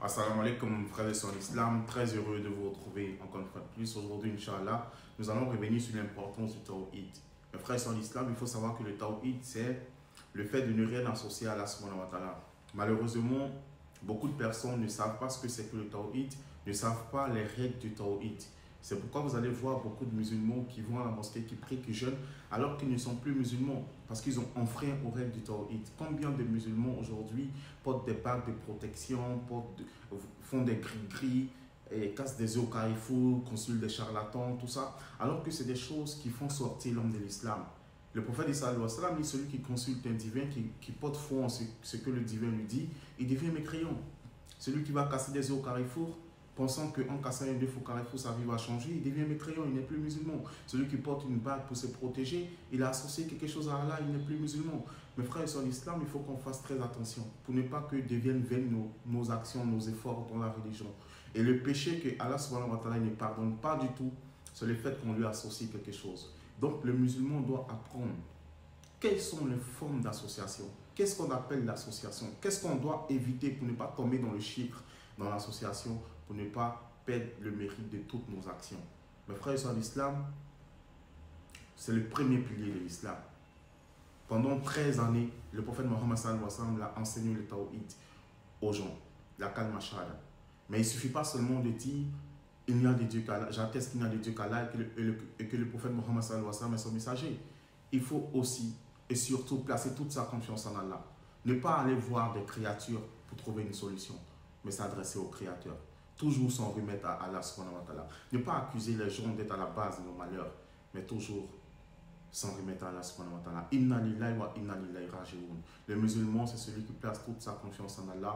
Assalamu alaikum, frères et sœurs d'Islam. Très heureux de vous retrouver encore une fois de plus. Aujourd'hui, Inch'Allah, nous allons revenir sur l'importance du Tawhid. Mes frères et sœurs d'Islam, il faut savoir que le Tawhid, c'est le fait de ne rien associer à Allah subhanahu wa ta'ala. Malheureusement, beaucoup de personnes ne savent pas ce que c'est que le Tawhid, ne savent pas les règles du Tawhid. C'est pourquoi vous allez voir beaucoup de musulmans qui vont à la mosquée, qui prient, qui jeûnent, alors qu'ils ne sont plus musulmans, parce qu'ils ont enfreint aux règles du Tawhid. Combien de musulmans aujourd'hui portent des bagues de protection, font des gris-gris, cassent des œufs au carrefour, consultent des charlatans, tout ça, alors que c'est des choses qui font sortir l'homme de l'islam. Le prophète Isa dit celui qui consulte un divin, qui porte foi en ce que le divin lui dit, il devient mécréant. Celui qui va casser des œufs au carrefour, pensant qu'en cassant un œuf au carrefour, sa vie va changer, il devient mécréant, il n'est plus musulman. Celui qui porte une bague pour se protéger, il a associé quelque chose à Allah, il n'est plus musulman. Mes frères et sœurs l'islam, il faut qu'on fasse très attention pour ne pas que deviennent vaines nos actions, nos efforts dans la religion. Et le péché que Allah subhanahu wa ta'ala ne pardonne pas du tout, c'est le fait qu'on lui associe quelque chose. Donc le musulman doit apprendre quelles sont les formes d'association. Qu'est-ce qu'on appelle l'association? Qu'est-ce qu'on doit éviter pour ne pas tomber dans le chiffre, dans l'association, pour ne pas perdre le mérite de toutes nos actions? Mes frères et sœurs d'Islam, c'est le premier pilier de l'islam. Pendant 13 années, le prophète Mohammed sallallahu alayhi wa sallam a enseigné le tawhid aux gens, la kalma shahada. Mais il ne suffit pas seulement de dire il n'y a de Dieu qu'Allah, j'atteste qu'il n'y a de Dieu qu'Allah et que le prophète Mohammed sallallahu alayhi wa sallam est son messager. Il faut aussi et surtout placer toute sa confiance en Allah. Ne pas aller voir des créatures pour trouver une solution, mais s'adresser au Créateur. Toujours s'en remettre à Allah subhanahu wa ta'ala. Ne pas accuser les gens d'être à la base de nos malheurs, mais toujours s'en remettre à Allah subhanahu wa ta'ala. Inna lillahi wa inna ilayhi raji'un. Le musulman, c'est celui qui place toute sa confiance en Allah.